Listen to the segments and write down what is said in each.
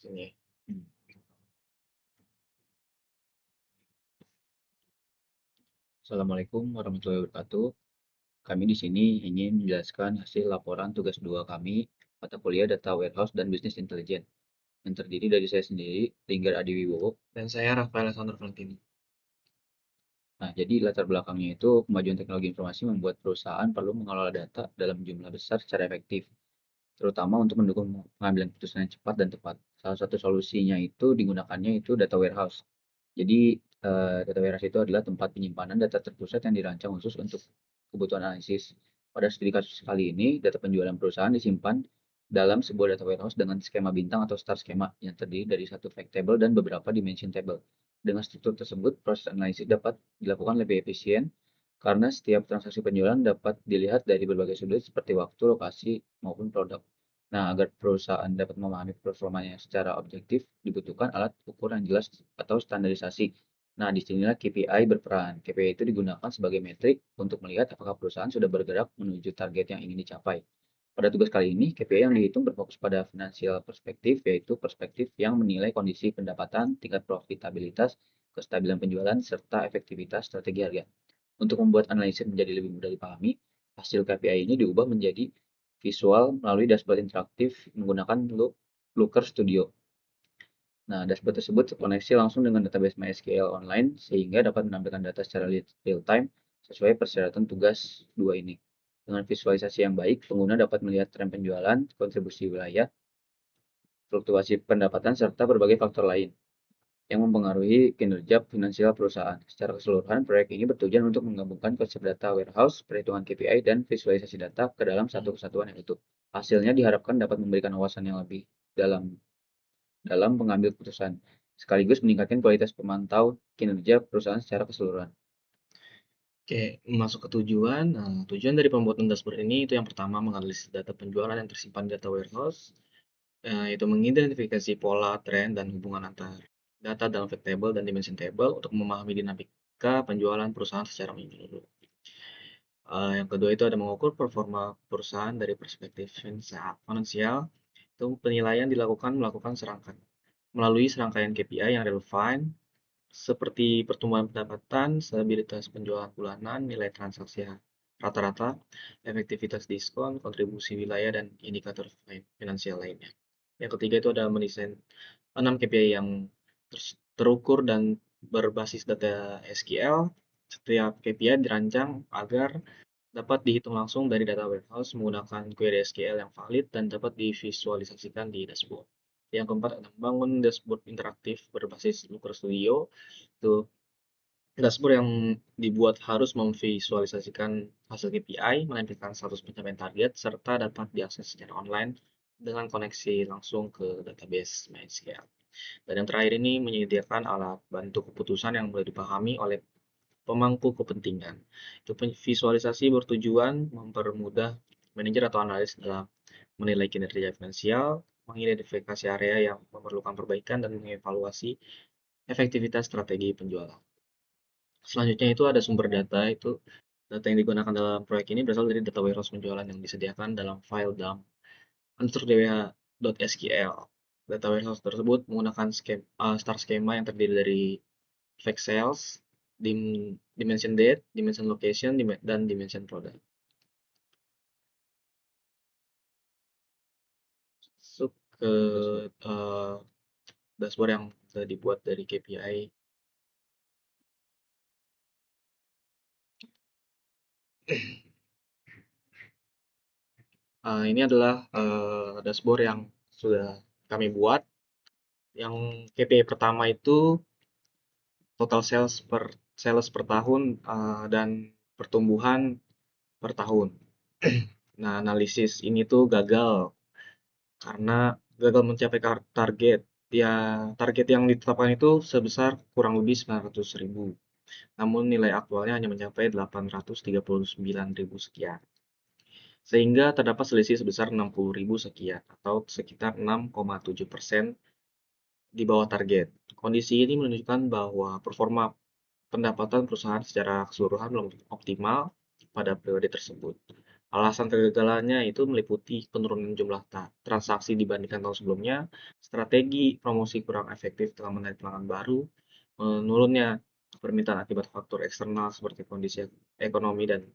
ini. Assalamualaikum warahmatullahi wabarakatuh. Kami di sini ingin menjelaskan hasil laporan tugas 2 kami mata kuliah Data Warehouse dan Business Intelligence yang terdiri dari saya sendiri, Linggar Adiwibowo. Dan saya Rafael Alessandro Valentini. Nah, jadi latar belakangnya itu kemajuan teknologi informasi membuat perusahaan perlu mengelola data dalam jumlah besar secara efektif, terutama untuk mendukung pengambilan keputusan yang cepat dan tepat. Salah satu solusinya itu digunakannya itu data warehouse. Jadi, data warehouse itu adalah tempat penyimpanan data terpusat yang dirancang khusus untuk kebutuhan analisis. Pada studi kasus kali ini, data penjualan perusahaan disimpan dalam sebuah data warehouse dengan skema bintang atau star skema yang terdiri dari satu fact table dan beberapa dimension table. Dengan struktur tersebut, proses analisis dapat dilakukan lebih efisien karena setiap transaksi penjualan dapat dilihat dari berbagai sudut seperti waktu, lokasi, maupun produk. Nah, agar perusahaan dapat memahami performanya secara objektif, dibutuhkan alat ukur yang jelas atau standarisasi. Nah, disinilah KPI berperan. KPI itu digunakan sebagai metrik untuk melihat apakah perusahaan sudah bergerak menuju target yang ingin dicapai. Pada tugas kali ini, KPI yang dihitung berfokus pada finansial perspektif, yaitu perspektif yang menilai kondisi pendapatan, tingkat profitabilitas, kestabilan penjualan, serta efektivitas strategi harga. Untuk membuat analisis menjadi lebih mudah dipahami, hasil KPI ini diubah menjadi visual melalui dashboard interaktif menggunakan Looker Studio. Nah, dashboard tersebut terkoneksi langsung dengan database MySQL online sehingga dapat menampilkan data secara real time sesuai persyaratan tugas 2 ini. Dengan visualisasi yang baik, pengguna dapat melihat tren penjualan, kontribusi wilayah, fluktuasi pendapatan, serta berbagai faktor lain yang mempengaruhi kinerja finansial perusahaan. Secara keseluruhan, proyek ini bertujuan untuk menggabungkan konsep data warehouse, perhitungan KPI, dan visualisasi data ke dalam satu kesatuan yang utuh. Hasilnya diharapkan dapat memberikan wawasan yang lebih dalam dalam mengambil keputusan, sekaligus meningkatkan kualitas pemantau kinerja perusahaan secara keseluruhan. Oke, masuk ke tujuan. Nah, tujuan dari pembuatan dashboard ini itu yang pertama menganalisis data penjualan yang tersimpan di data warehouse, yaitu mengidentifikasi pola, tren, dan hubungan antar data dalam fact table dan dimension table untuk memahami dinamika penjualan perusahaan secara menyeluruh. Yang kedua itu ada mengukur performa perusahaan dari perspektif finansial. Itu penilaian dilakukan melalui serangkaian KPI yang relevan seperti pertumbuhan pendapatan, stabilitas penjualan bulanan, nilai transaksi rata-rata, efektivitas diskon, kontribusi wilayah, dan indikator finansial lainnya. Yang ketiga itu ada mendesain 6 KPI yang terukur dan berbasis data SQL. Setiap KPI dirancang agar dapat dihitung langsung dari data warehouse menggunakan query SQL yang valid dan dapat divisualisasikan di dashboard. Yang keempat, ada membangun dashboard interaktif berbasis Looker Studio. Itu dashboard yang dibuat harus memvisualisasikan hasil KPI, menampilkan status pencapaian target, serta dapat diakses secara online dengan koneksi langsung ke database MySQL. Dan yang terakhir ini menyediakan alat bantu keputusan yang mudah dipahami oleh pemangku kepentingan. Itu visualisasi bertujuan mempermudah manajer atau analis dalam menilai kinerja finansial, mengidentifikasi area yang memerlukan perbaikan, dan mengevaluasi efektivitas strategi penjualan. Selanjutnya itu ada sumber data, itu data yang digunakan dalam proyek ini berasal dari data warehouse penjualan yang disediakan dalam file dump unsur.dwh.sql. Data warehouse tersebut menggunakan star schema yang terdiri dari fact sales, dimension date, dimension location, dan dimension product. Masuk ke dashboard yang sudah dibuat dari KPI. Ini adalah dashboard yang sudah kami buat. Yang KPI pertama itu total sales per tahun dan pertumbuhan per tahun. Nah, analisis ini tuh gagal karena gagal mencapai target. Ya, target yang ditetapkan itu sebesar kurang lebih 900.000. Namun nilai aktualnya hanya mencapai 839.000 sekian. Sehingga terdapat selisih sebesar 60.000 sekian atau sekitar 6,7% di bawah target. Kondisi ini menunjukkan bahwa performa pendapatan perusahaan secara keseluruhan belum optimal pada periode tersebut. Alasan kegagalannya itu meliputi penurunan jumlah transaksi dibandingkan tahun sebelumnya, strategi promosi kurang efektif dalam menarik pelanggan baru, menurunnya permintaan akibat faktor eksternal seperti kondisi ekonomi dan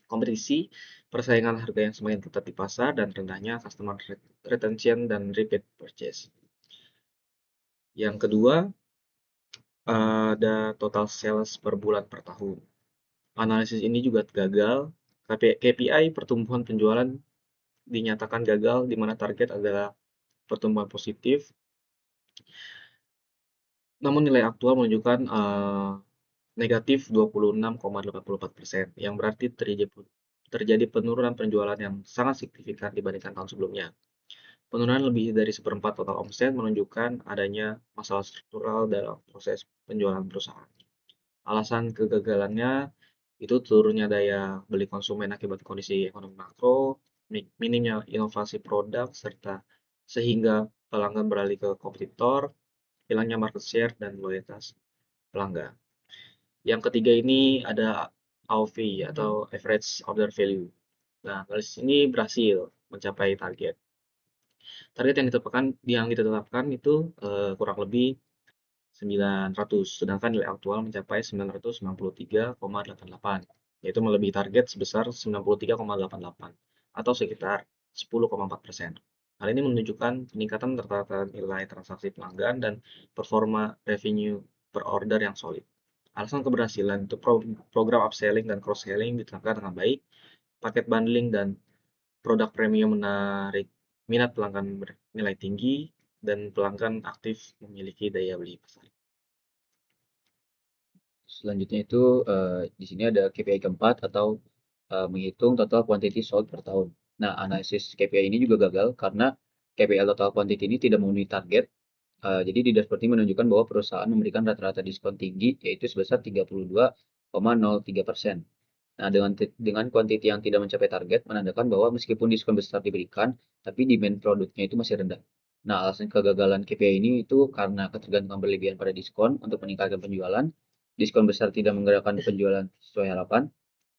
kompetisi, persaingan harga yang semakin ketat di pasar, dan rendahnya customer retention dan repeat purchase. Yang kedua, ada total sales per bulan per tahun. Analisis ini juga gagal. KPI pertumbuhan penjualan dinyatakan gagal, di mana target adalah pertumbuhan positif, namun nilai aktual menunjukkan negatif 26,84%, yang berarti terjadi penurunan penjualan yang sangat signifikan dibandingkan tahun sebelumnya. Penurunan lebih dari seperempat total omset menunjukkan adanya masalah struktural dalam proses penjualan perusahaan. Alasan kegagalannya itu turunnya daya beli konsumen akibat kondisi ekonomi makro, minimnya inovasi produk, serta sehingga pelanggan beralih ke kompetitor, hilangnya market share, dan loyalitas pelanggan. Yang ketiga ini ada AOV atau Average Order Value. Nah, analisis ini berhasil mencapai target. Target yang ditetapkan itu kurang lebih 900, sedangkan nilai aktual mencapai 993,88, yaitu melebihi target sebesar 93,88 atau sekitar 10,4%. Hal ini menunjukkan peningkatan rata-rata nilai transaksi pelanggan dan performa revenue per order yang solid. Alasan keberhasilan itu program upselling dan cross-selling diterapkan dengan baik, paket bundling dan produk premium menarik minat pelanggan bernilai tinggi, dan pelanggan aktif memiliki daya beli pasar. Selanjutnya itu di sini ada KPI keempat atau menghitung total quantity sold per tahun. Nah, analisis KPI ini juga gagal karena KPI total quantity ini tidak memenuhi target. Jadi di dashboard ini menunjukkan bahwa perusahaan memberikan rata-rata diskon tinggi, yaitu sebesar 32,03%. Nah, dengan quantity yang tidak mencapai target, menandakan bahwa meskipun diskon besar diberikan, tapi demand produknya itu masih rendah. Nah, alasan kegagalan KPI ini itu karena ketergantungan berlebihan pada diskon untuk meningkatkan penjualan, diskon besar tidak menggerakkan penjualan sesuai harapan,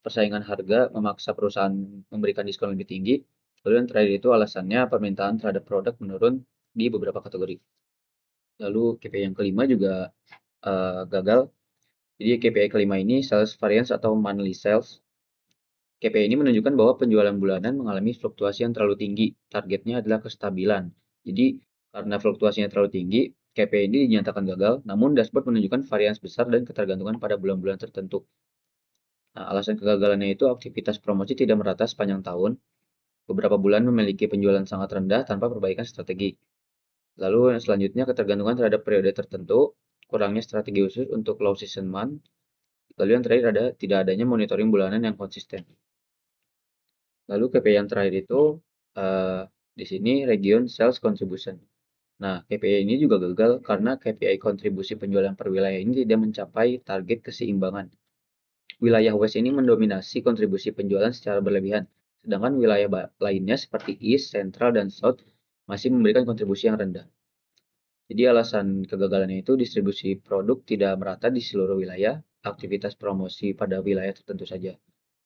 persaingan harga memaksa perusahaan memberikan diskon lebih tinggi, lalu yang terakhir itu alasannya permintaan terhadap produk menurun di beberapa kategori. Lalu KPI yang kelima juga gagal. Jadi KPI kelima ini sales variance atau monthly sales. KPI ini menunjukkan bahwa penjualan bulanan mengalami fluktuasi yang terlalu tinggi. Targetnya adalah kestabilan. Jadi karena fluktuasinya terlalu tinggi, KPI ini dinyatakan gagal, namun dashboard menunjukkan varians besar dan ketergantungan pada bulan-bulan tertentu. Nah, alasan kegagalannya itu aktivitas promosi tidak merata sepanjang tahun. Beberapa bulan memiliki penjualan sangat rendah tanpa perbaikan strategi. Lalu yang selanjutnya ketergantungan terhadap periode tertentu, kurangnya strategi khusus untuk low season month. Lalu yang terakhir ada tidak adanya monitoring bulanan yang konsisten. Lalu KPI yang terakhir itu di sini region sales contribution. Nah, KPI ini juga gagal karena KPI kontribusi penjualan per wilayah ini tidak mencapai target keseimbangan. Wilayah West ini mendominasi kontribusi penjualan secara berlebihan, sedangkan wilayah lainnya seperti East, Central, dan South masih memberikan kontribusi yang rendah. Jadi alasan kegagalannya itu distribusi produk tidak merata di seluruh wilayah, aktivitas promosi pada wilayah tertentu saja,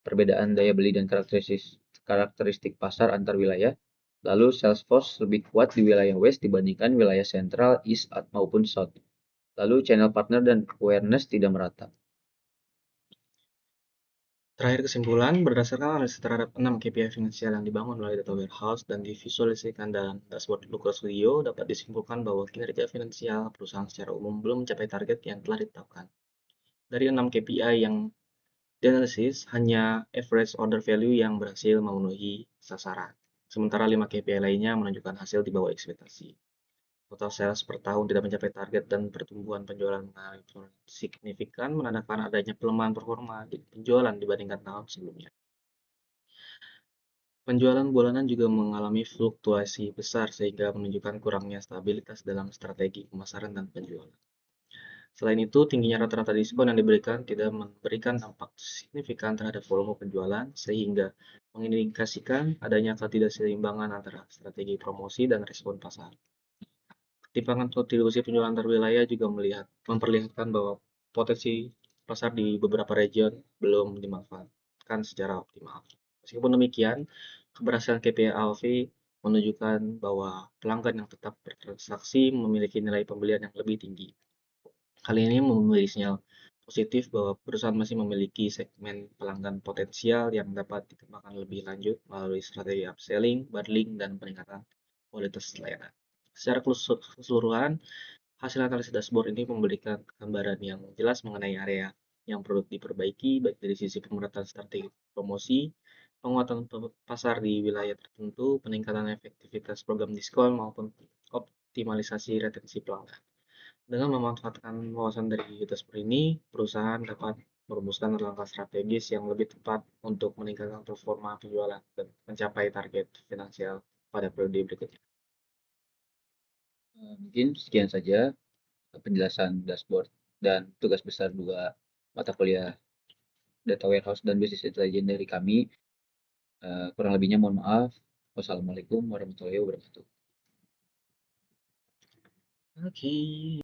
perbedaan daya beli dan karakteristik pasar antar wilayah, lalu sales force lebih kuat di wilayah West dibandingkan wilayah Central, East, maupun South. Lalu channel partner dan awareness tidak merata. Terakhir kesimpulan, berdasarkan analisis terhadap 6 KPI finansial yang dibangun melalui data warehouse dan divisualisasikan dalam dashboard Looker Studio, dapat disimpulkan bahwa kinerja finansial perusahaan secara umum belum mencapai target yang telah ditetapkan. Dari 6 KPI yang dianalisis, hanya average order value yang berhasil memenuhi sasaran, sementara 5 KPI lainnya menunjukkan hasil di bawah ekspektasi. Total sales per tahun tidak mencapai target dan pertumbuhan penjualan mengalami penurunan signifikan, menandakan adanya pelemahan performa di penjualan dibandingkan tahun sebelumnya. Penjualan bulanan juga mengalami fluktuasi besar sehingga menunjukkan kurangnya stabilitas dalam strategi pemasaran dan penjualan. Selain itu, tingginya rata-rata diskon yang diberikan tidak memberikan dampak signifikan terhadap volume penjualan, sehingga mengindikasikan adanya ketidakseimbangan antara strategi promosi dan respon pasar. Ketimpangan kontribusi penjualan antar wilayah juga memperlihatkan bahwa potensi pasar di beberapa region belum dimanfaatkan secara optimal. Meskipun demikian, keberhasilan KPI AOV menunjukkan bahwa pelanggan yang tetap bertransaksi memiliki nilai pembelian yang lebih tinggi. Hal ini memberi sinyal positif bahwa perusahaan masih memiliki segmen pelanggan potensial yang dapat dikembangkan lebih lanjut melalui strategi upselling, bundling, dan peningkatan kualitas layanan. Secara keseluruhan, hasil analisis dashboard ini memberikan gambaran yang jelas mengenai area yang perlu diperbaiki, baik dari sisi pemerataan strategi promosi, penguatan pasar di wilayah tertentu, peningkatan efektivitas program diskon, maupun optimalisasi retensi pelanggan. Dengan memanfaatkan wawasan dari dashboard ini, perusahaan dapat merumuskan langkah strategis yang lebih tepat untuk meningkatkan performa penjualan dan mencapai target finansial pada periode berikutnya. Mungkin sekian saja penjelasan dashboard dan tugas besar 2 mata kuliah Data Warehouse dan Business Intelligence dari kami. Kurang lebihnya mohon maaf. Wassalamualaikum warahmatullahi wabarakatuh. Oke.